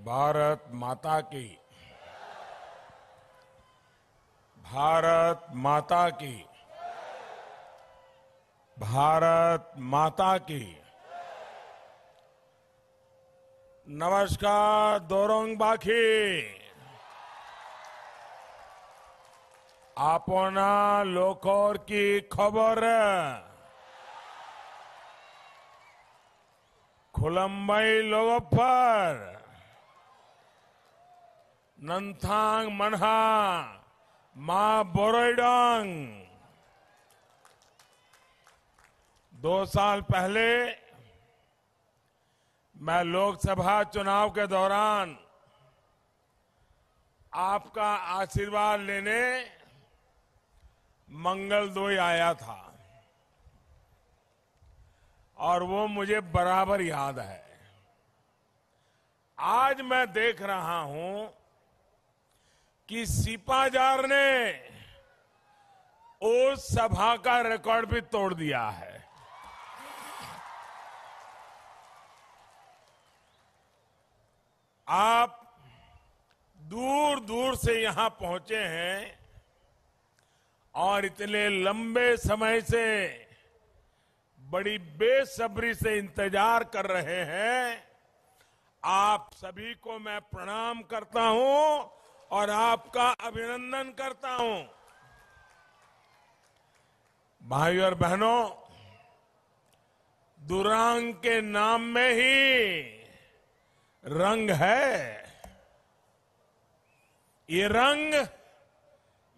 भारत माता की। भारत माता की। भारत माता की। नमस्कार दोरोंग बाखी। आपना लोखोर की खबर खुलम्बई लोगोफर नंथांग मनहा मां बोरोइडोंग। 2 साल पहले मैं लोकसभा चुनाव के दौरान आपका आशीर्वाद लेने मंगलदोई आया था और वो मुझे बराबर याद है। आज मैं देख रहा हूं कि सिपाजार ने उस सभा का रिकॉर्ड भी तोड़ दिया है। आप दूर दूर से यहां पहुंचे हैं और इतने लंबे समय से बड़ी बेसब्री से इंतजार कर रहे हैं। आप सभी को मैं प्रणाम करता हूं और आपका अभिनंदन करता हूं। भाइयों और बहनों, दुरांग के नाम में ही रंग है। ये रंग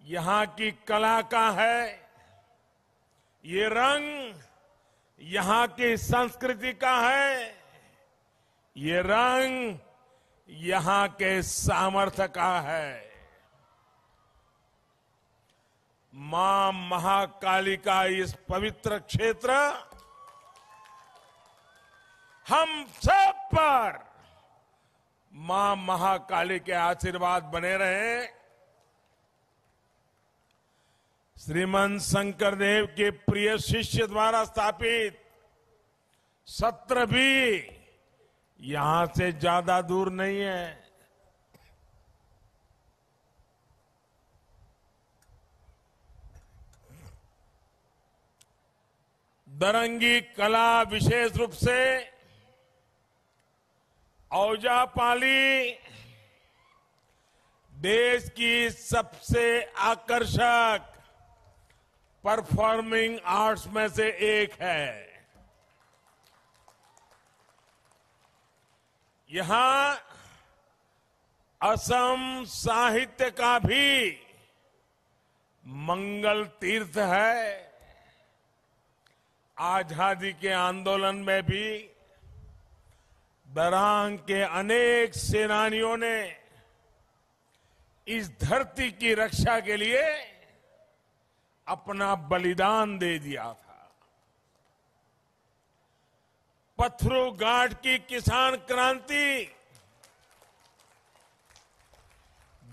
यहां की कला का है। ये रंग यहां की संस्कृति का है। ये रंग यहां के सामर्थ्य का है। मां महाकाली का इस पवित्र क्षेत्र हम सब पर मां महाकाली के आशीर्वाद बने रहे। श्रीमंत शंकरदेव के प्रिय शिष्य द्वारा स्थापित सत्र भी यहां से ज्यादा दूर नहीं है। दरंगी कला विशेष रूप से औजापाली देश की सबसे आकर्षक परफॉर्मिंग आर्ट्स में से एक है। यहां असम साहित्य का भी मंगल तीर्थ है। आजादी के आंदोलन में भी दरांग के अनेक सेनानियों ने इस धरती की रक्षा के लिए अपना बलिदान दे दिया था। पत्थरू घाट की किसान क्रांति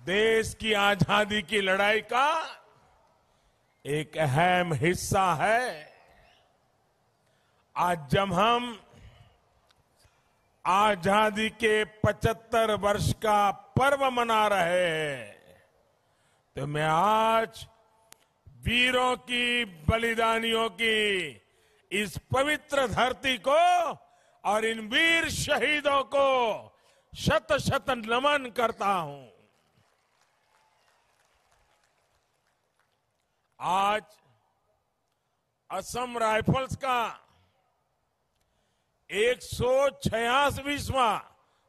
देश की आजादी की लड़ाई का एक अहम हिस्सा है। आज जब हम आजादी के 75 वर्ष का पर्व मना रहे हैं तो मैं आज वीरों की, बलिदानियों की इस पवित्र धरती को और इन वीर शहीदों को शत शत नमन करता हूं। आज असम राइफल्स का 186वां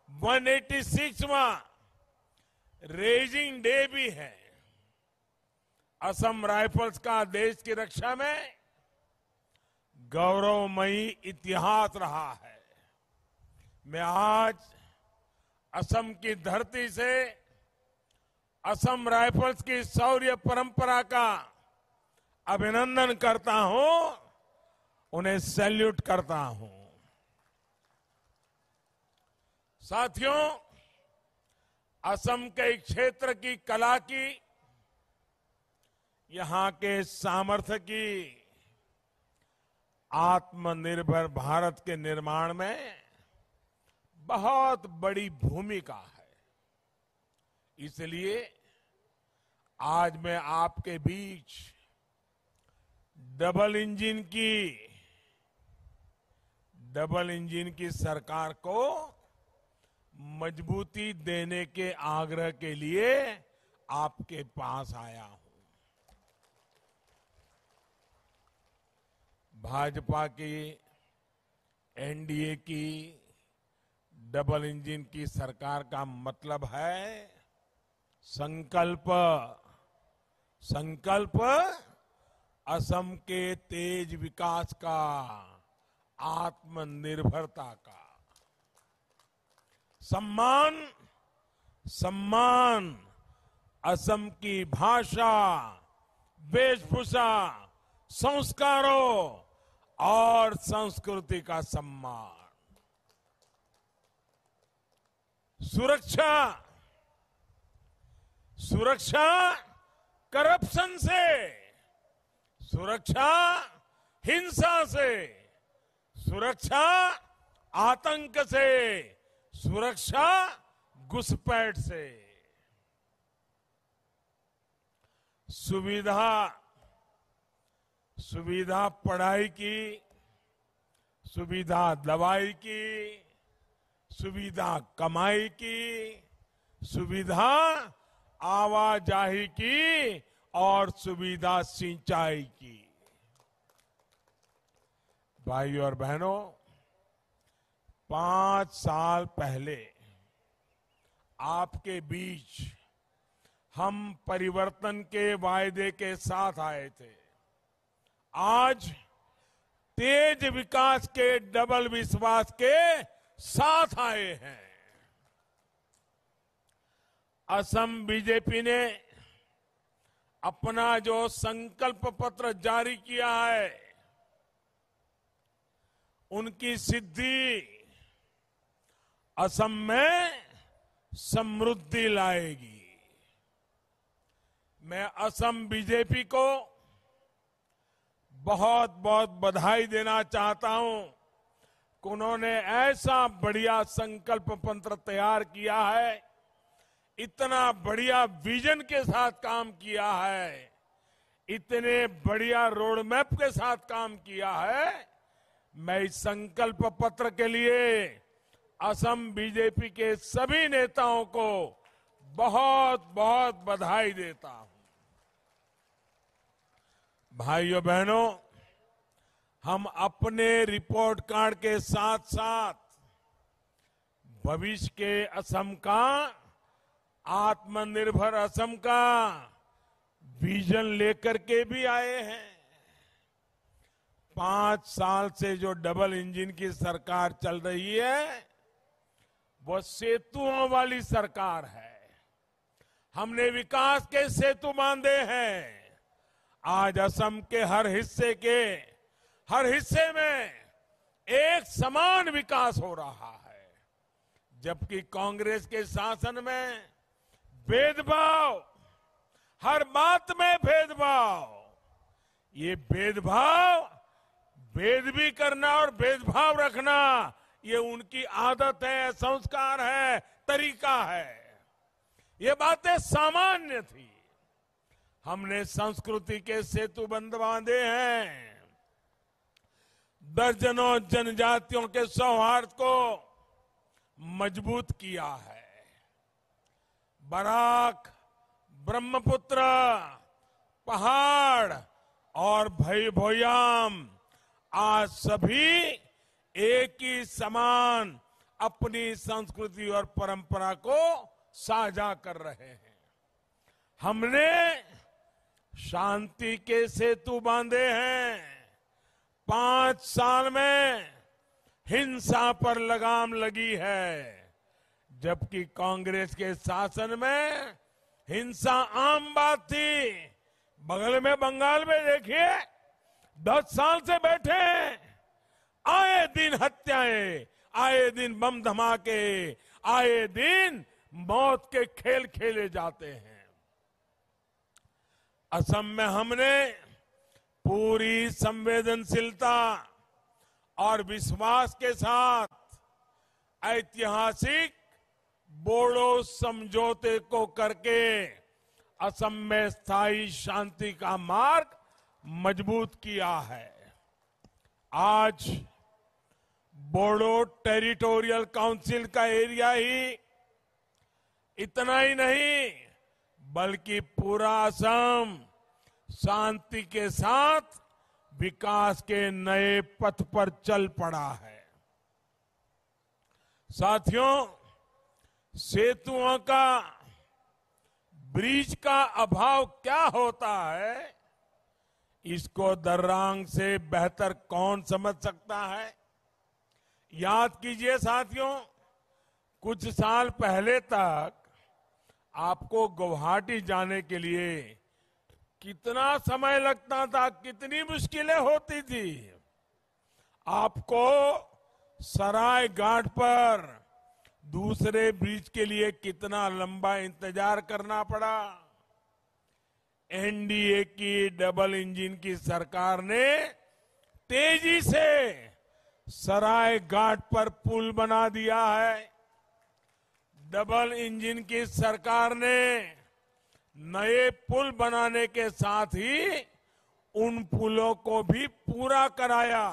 186वां रेजिंग डे भी है। असम राइफल्स का देश की रक्षा में गौरवमयी इतिहास रहा है। मैं आज असम की धरती से असम राइफल्स की शौर्य परंपरा का अभिनंदन करता हूं, उन्हें सैल्यूट करता हूं। साथियों, असम के क्षेत्र की कला की, यहां के सामर्थ्य की आत्मनिर्भर भारत के निर्माण में बहुत बड़ी भूमिका है। इसलिए आज मैं आपके बीच डबल इंजन की सरकार को मजबूती देने के आग्रह के लिए आपके पास आया हूं। भाजपा की एनडीए की डबल इंजन की सरकार का मतलब है संकल्प असम के तेज विकास का, आत्मनिर्भरता का, सम्मान असम की भाषा, वेशभूषा, संस्कारों और संस्कृति का सम्मान, सुरक्षा करप्शन से, सुरक्षा हिंसा से, सुरक्षा आतंक से, सुरक्षा घुसपैठ से, सुविधा पढ़ाई की, सुविधा दवाई की, सुविधा कमाई की, सुविधा आवाजाही की और सुविधा सिंचाई की। भाइयों और बहनों, 5 साल पहले आपके बीच हम परिवर्तन के वायदे के साथ आए थे। आज तेज विकास के डबल विश्वास के साथ आए हैं। असम बीजेपी ने अपना जो संकल्प पत्र जारी किया है, उनकी सिद्धि असम में समृद्धि लाएगी। मैं असम बीजेपी को बहुत बहुत बधाई देना चाहता हूं कि उन्होंने ऐसा बढ़िया संकल्प पत्र तैयार किया है, इतना बढ़िया विजन के साथ काम किया है, इतने बढ़िया रोड मैप के साथ काम किया है। मैं इस संकल्प पत्र के लिए असम बीजेपी के सभी नेताओं को बहुत बहुत बधाई देता हूं। भाइयों बहनों, हम अपने रिपोर्ट कार्ड के साथ साथ भविष्य के असम का, आत्मनिर्भर असम का विजन लेकर के भी आए हैं। 5 साल से जो डबल इंजन की सरकार चल रही है, वो सेतुओं वाली सरकार है। हमने विकास के सेतु बांधे हैं। आज असम के हर हिस्से में एक समान विकास हो रहा है, जबकि कांग्रेस के शासन में भेदभाव, हर बात में भेदभाव, ये भेद भी करना और भेदभाव रखना, ये उनकी आदत है, संस्कार है, तरीका है। ये बातें सामान्य थी। हमने संस्कृति के सेतु बांधे हैं, दर्जनों जनजातियों के सौहार्द को मजबूत किया है। बराक, ब्रह्मपुत्र, पहाड़ और भोयाम आज सभी एक ही समान अपनी संस्कृति और परंपरा को साझा कर रहे हैं। हमने शांति के सेतु बांधे हैं। 5 साल में हिंसा पर लगाम लगी है, जबकि कांग्रेस के शासन में हिंसा आम बात थी। बगल में बंगाल में देखिए, 10 साल से बैठे हैं, आए दिन हत्याएं, आए दिन बम धमाके, आए दिन मौत के खेल खेले जाते हैं। असम में हमने पूरी संवेदनशीलता और विश्वास के साथ ऐतिहासिक बोडो समझौते को करके असम में स्थायी शांति का मार्ग मजबूत किया है। आज बोडो टेरिटोरियल काउंसिल का एरिया ही इतना ही नहीं बल्कि पूरा असम शांति के साथ विकास के नए पथ पर चल पड़ा है। साथियों, सेतुओं का, ब्रिज का अभाव क्या होता है, इसको दर्रांग से बेहतर कौन समझ सकता है। याद कीजिए साथियों, कुछ साल पहले तक आपको गुवाहाटी जाने के लिए कितना समय लगता था, कितनी मुश्किलें होती थी। आपको सराय घाट पर दूसरे ब्रिज के लिए कितना लंबा इंतजार करना पड़ा। एनडीए की डबल इंजन की सरकार ने तेजी से सराय घाट पर पुल बना दिया है। डबल इंजन की सरकार ने नए पुल बनाने के साथ ही उन पुलों को भी पूरा कराया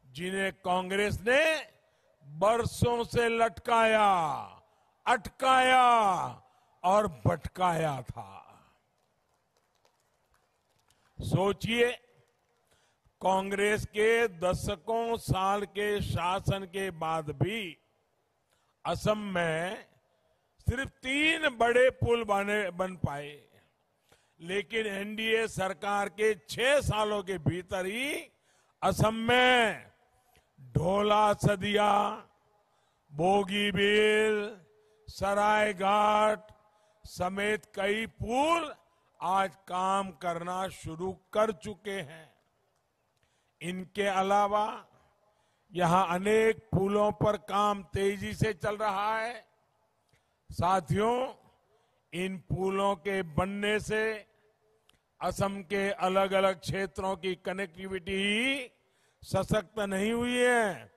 जिन्हें कांग्रेस ने बरसों से लटकाया, अटकाया और भटकाया था। सोचिए, कांग्रेस के दशकों साल के शासन के बाद भी असम में सिर्फ 3 बड़े पुल बन पाए, लेकिन एनडीए सरकार के 6 सालों के भीतर ही असम में ढोला सदिया, बोगीबील, सराय घाट समेत कई पुल आज काम करना शुरू कर चुके हैं। इनके अलावा यहां अनेक पुलों पर काम तेजी से चल रहा है। साथियों, इन पुलों के बनने से असम के अलग अलग क्षेत्रों की कनेक्टिविटी सशक्त नहीं हुई है,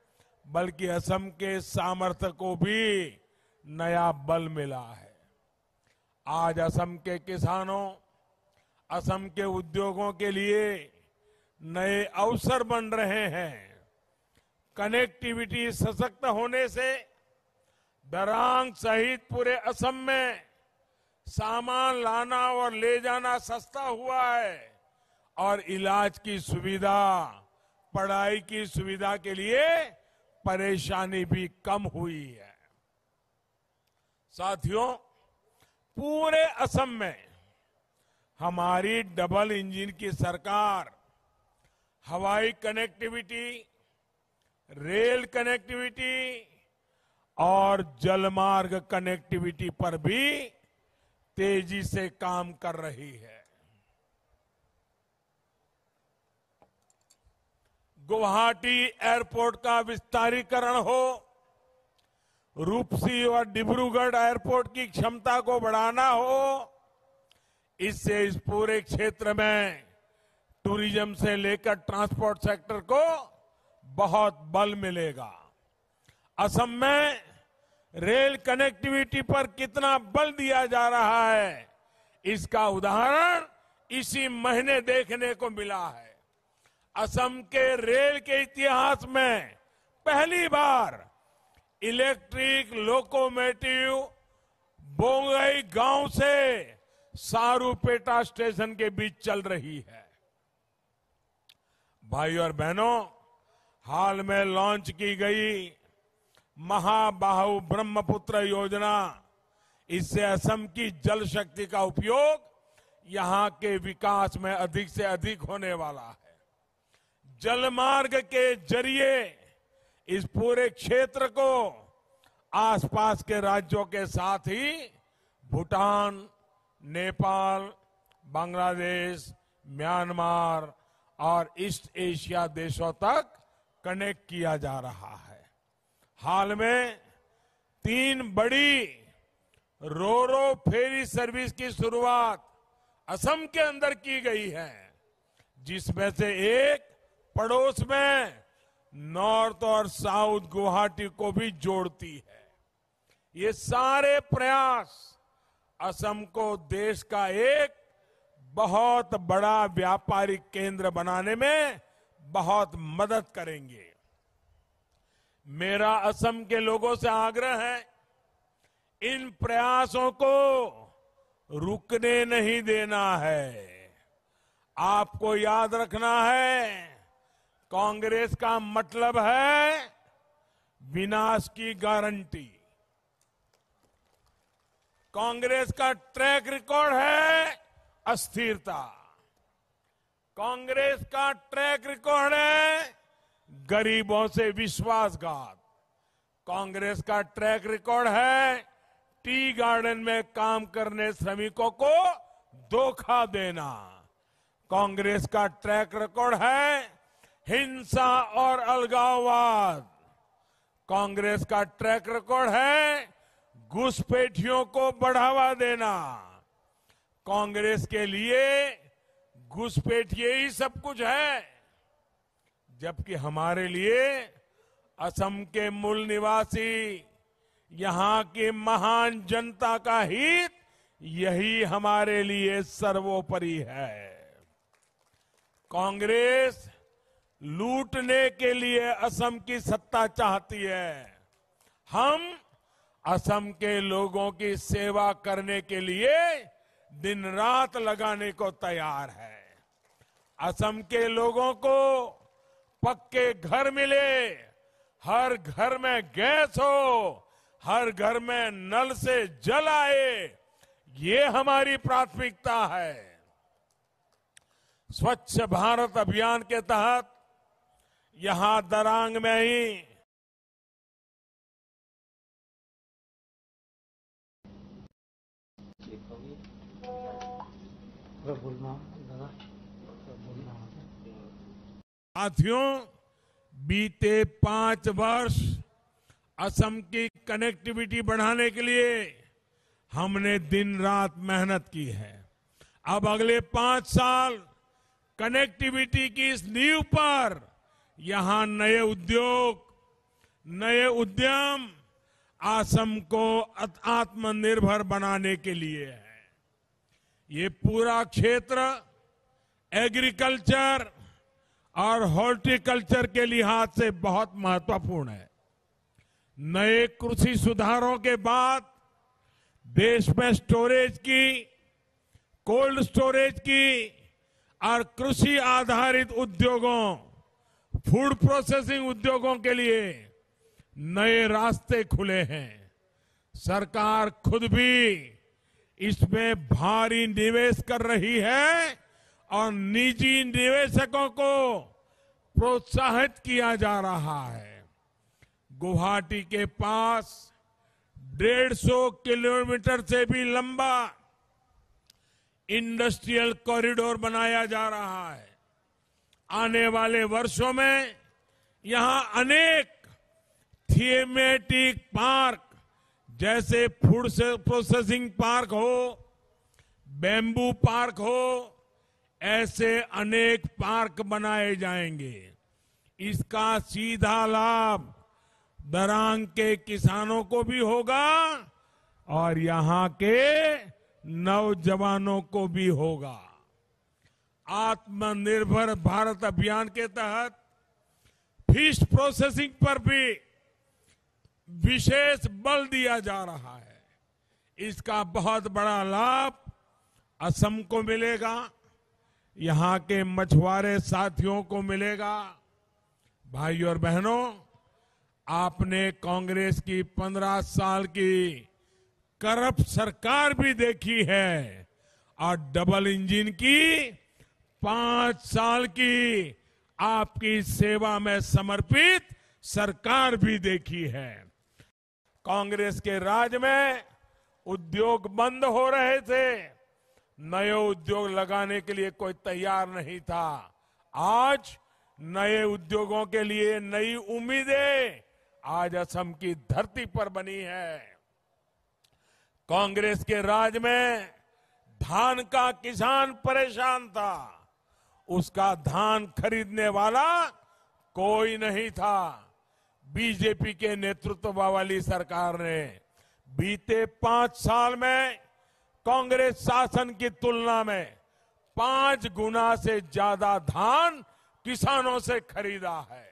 बल्कि असम के सामर्थ्य को भी नया बल मिला है। आज असम के किसानों, असम के उद्योगों के लिए नए अवसर बन रहे हैं। कनेक्टिविटी सशक्त होने से दरांग सहित पूरे असम में सामान लाना और ले जाना सस्ता हुआ है और इलाज की सुविधा, पढ़ाई की सुविधा के लिए परेशानी भी कम हुई है। साथियों, पूरे असम में हमारी डबल इंजन की सरकार हवाई कनेक्टिविटी, रेल कनेक्टिविटी और जलमार्ग कनेक्टिविटी पर भी तेजी से काम कर रही है। गुवाहाटी एयरपोर्ट का विस्तारीकरण हो, रूपसी और डिब्रूगढ़ एयरपोर्ट की क्षमता को बढ़ाना हो, इससे इस पूरे क्षेत्र में टूरिज्म से लेकर ट्रांसपोर्ट सेक्टर को बहुत बल मिलेगा। असम में रेल कनेक्टिविटी पर कितना बल दिया जा रहा है, इसका उदाहरण इसी महीने देखने को मिला है। असम के रेल के इतिहास में पहली बार इलेक्ट्रिक लोकोमोटिव बोंगई गांव से सारूपेटा स्टेशन के बीच चल रही है। भाई और बहनों, हाल में लॉन्च की गई महाबाहु ब्रह्मपुत्र योजना, इससे असम की जल शक्ति का उपयोग यहां के विकास में अधिक से अधिक होने वाला है। जलमार्ग के जरिए इस पूरे क्षेत्र को आसपास के राज्यों के साथ ही भूटान, नेपाल, बांग्लादेश, म्यांमार और ईस्ट एशिया देशों तक कनेक्ट किया जा रहा है। हाल में 3 बड़ी रोरो फेरी सर्विस की शुरुआत असम के अंदर की गई है, जिसमें से एक पड़ोस में नॉर्थ और साउथ गुवाहाटी को भी जोड़ती है। ये सारे प्रयास असम को देश का एक बहुत बड़ा व्यापारिक केंद्र बनाने में बहुत मदद करेंगे। मेरा असम के लोगों से आग्रह है, इन प्रयासों को रुकने नहीं देना है। आपको याद रखना है, कांग्रेस का मतलब है विनाश की गारंटी। कांग्रेस का ट्रैक रिकॉर्ड है अस्थिरता। कांग्रेस का ट्रैक रिकॉर्ड है गरीबों से विश्वासघात। कांग्रेस का ट्रैक रिकॉर्ड है टी गार्डन में काम करने श्रमिकों को धोखा देना। कांग्रेस का ट्रैक रिकॉर्ड है हिंसा और अलगाववाद। कांग्रेस का ट्रैक रिकॉर्ड है घुसपैठियों को बढ़ावा देना। कांग्रेस के लिए घुसपैठिए ही सब कुछ है, जबकि हमारे लिए असम के मूल निवासी, यहां की महान जनता का हित, यही हमारे लिए सर्वोपरि है। कांग्रेस लूटने के लिए असम की सत्ता चाहती है। हम असम के लोगों की सेवा करने के लिए दिन रात लगाने को तैयार है। असम के लोगों को पक्के घर मिले, हर घर में गैस हो, हर घर में नल से जल आए, ये हमारी प्राथमिकता है। स्वच्छ भारत अभियान के तहत यहां दरांग में ही साथियों, बीते 5 वर्ष असम की कनेक्टिविटी बढ़ाने के लिए हमने दिन रात मेहनत की है। अब अगले 5 साल कनेक्टिविटी की इस नींव पर यहां नए उद्योग, नए उद्यम असम को आत्मनिर्भर बनाने के लिए है। ये पूरा क्षेत्र एग्रीकल्चर और हॉर्टिकल्चर के लिहाज से बहुत महत्वपूर्ण है। नए कृषि सुधारों के बाद देश में स्टोरेज की, कोल्ड स्टोरेज की और कृषि आधारित उद्योगों, फूड प्रोसेसिंग उद्योगों के लिए नए रास्ते खुले हैं। सरकार खुद भी इसमें भारी निवेश कर रही है और निजी निवेशकों को प्रोत्साहित किया जा रहा है। गुवाहाटी के पास 150 किलोमीटर से भी लंबा इंडस्ट्रियल कॉरिडोर बनाया जा रहा है। आने वाले वर्षों में यहां अनेक थीमेटिक पार्क, जैसे फूड प्रोसेसिंग पार्क हो, बैम्बू पार्क हो, ऐसे अनेक पार्क बनाए जाएंगे। इसका सीधा लाभ दरांग के किसानों को भी होगा और यहां के नौजवानों को भी होगा। आत्मनिर्भर भारत अभियान के तहत फिश प्रोसेसिंग पर भी विशेष बल दिया जा रहा है। इसका बहुत बड़ा लाभ असम को मिलेगा, यहां के मछुआरे साथियों को मिलेगा। भाइयों और बहनों, आपने कांग्रेस की 15 साल की करप्ट सरकार भी देखी है और डबल इंजन की 5 साल की आपकी सेवा में समर्पित सरकार भी देखी है। कांग्रेस के राज में उद्योग बंद हो रहे थे, नए उद्योग लगाने के लिए कोई तैयार नहीं था। आज नए उद्योगों के लिए नई उम्मीदें आज असम की धरती पर बनी है। कांग्रेस के राज में धान का किसान परेशान था, उसका धान खरीदने वाला कोई नहीं था। बीजेपी के नेतृत्व वाली सरकार ने बीते 5 साल में कांग्रेस शासन की तुलना में 5 गुना से ज्यादा धान किसानों से खरीदा है।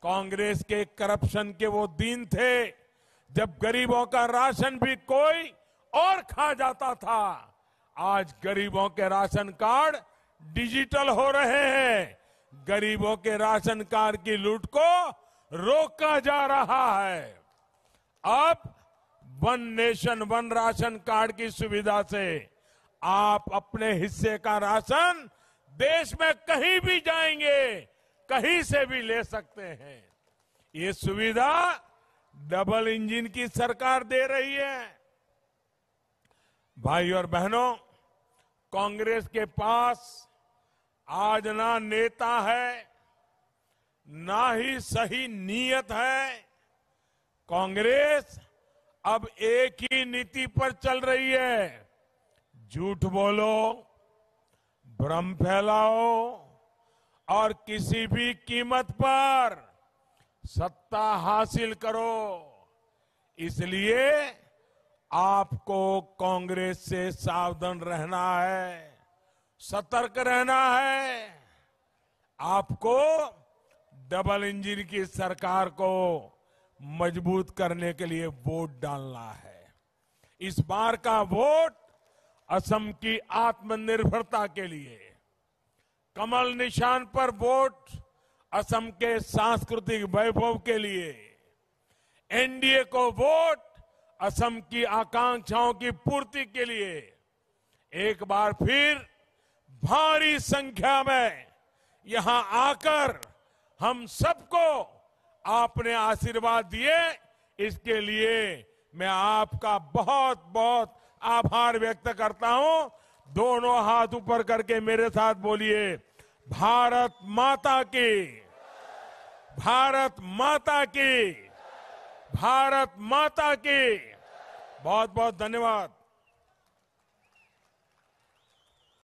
कांग्रेस के करप्शन के वो दिन थे जब गरीबों का राशन भी कोई और खा जाता था। आज गरीबों के राशन कार्ड डिजिटल हो रहे हैं। गरीबों के राशन कार्ड की लूट को रोका जा रहा है। अब one nation one ration card की सुविधा से आप अपने हिस्से का राशन देश में कहीं भी जाएंगे, कहीं से भी ले सकते हैं। ये सुविधा डबल इंजन की सरकार दे रही है। भाई और बहनों, कांग्रेस के पास आज ना नेता है, ना ही सही नीयत है। कांग्रेस अब एक ही नीति पर चल रही है, झूठ बोलो, भ्रम फैलाओ और किसी भी कीमत पर सत्ता हासिल करो। इसलिए आपको कांग्रेस से सावधान रहना है, सतर्क रहना है। आपको डबल इंजन की सरकार को मजबूत करने के लिए वोट डालना है। इस बार का वोट असम की आत्मनिर्भरता के लिए, कमल निशान पर वोट असम के सांस्कृतिक वैभव के लिए, एनडीए को वोट असम की आकांक्षाओं की पूर्ति के लिए। एक बार फिर भारी संख्या में यहां आकर हम सबको आपने आशीर्वाद दिए, इसके लिए मैं आपका बहुत बहुत आभार व्यक्त करता हूं। दोनों हाथ ऊपर करके मेरे साथ बोलिए, भारत माता की, भारत माता की, भारत माता की। बहुत बहुत धन्यवाद।